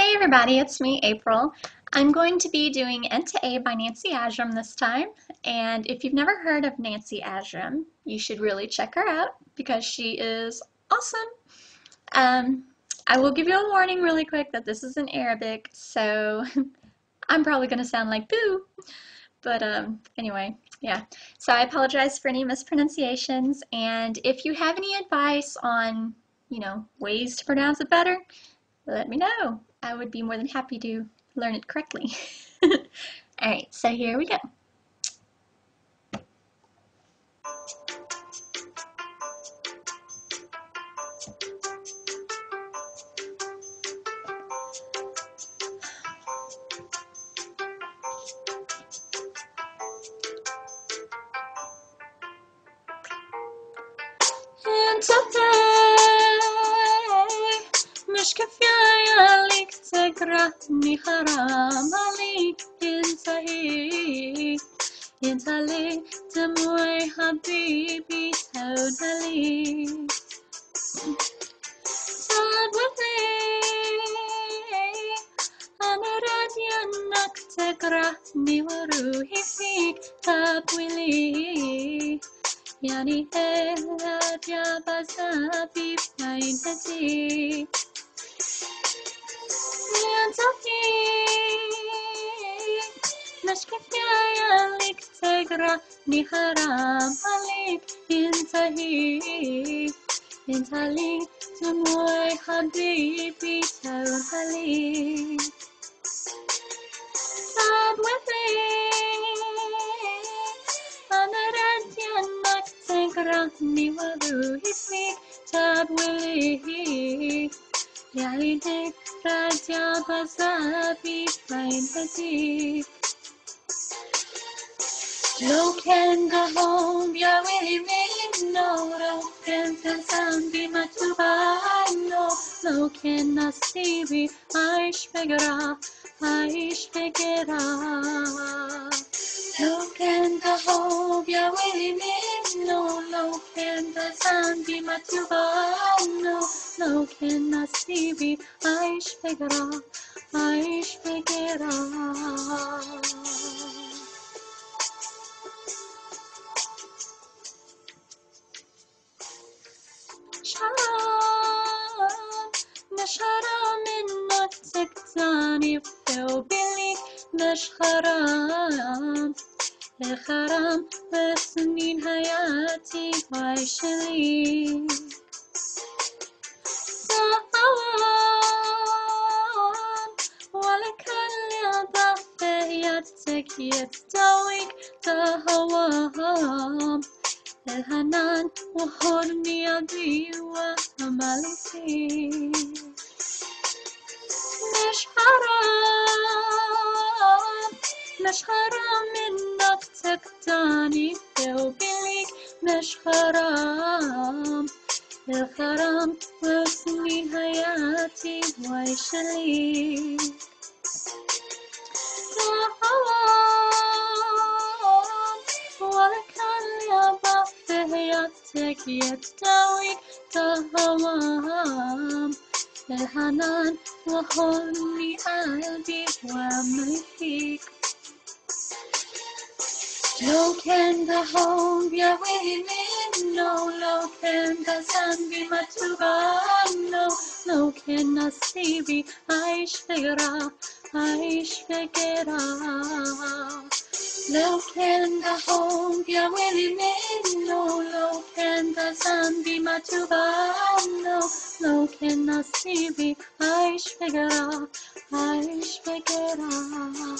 Hey everybody, it's me, April. I'm going to be doing End to A by Nancy Ashram this time, and if you've never heard of Nancy Ashram, you should really check her out because she is awesome. Um, I will give you a warning really quick that this is in Arabic, so I'm probably going to sound like boo, but anyway, yeah. So I apologize for any mispronunciations, and if you have any advice on, ways to pronounce it better, let me know. I would be more than happy to learn it correctly. Alright, so here we go. انت مش كفاية عليك تكرهني حرام عليك انتهي انت ليه دموعي حبيبي تودلي أنا راضية إنك تكرهني وروحي فيك تبويلي يعني إيه راضية بعذابي بعين هديك مش كفاية عليك تكرهني حرام عليك انتهي انت لي دموعي حبيبي تولي صعب أنا راضية إنك تكرهني وروحي فيك تبويلي يعني ليك راجع بعذابي بعين هديك لو كان ده home يا ويلي ويلي لو كان ذنبي مكتوب عنه لو كان نصيبي عايش بجراح عايش بجراح لو كان ده home يا ويلي ويلي لو كان ذنبي مكتوب عنه لو كان نصيبي عايش بجراح عايش بجراح مش حرام إنك تقطعني بثوبي مش حرام الحرام بسنين حياتي وعيش ليك ولك اللعبة بيدك يدويك تهوام الحنان وحضني يدي وأملي فيك مش حرام إنك تقطعني ثوبي مش حرام الحرام وسنين حياتي وعيش ليك ولك اللعبة بحياتك يدويك تهوام الحنان وحضني قلبي وأملي فيك لو كان ده home يا ويلي منه لو كان ده ذنبي مكتوب عنه لو كان نصيبي عايش بجراح عايش بجراح لو كان ده home يا ويلي منه لو كان ده ذنبي مكتوب عنه لو كان نصيبي عايش بجراح عايش بجراح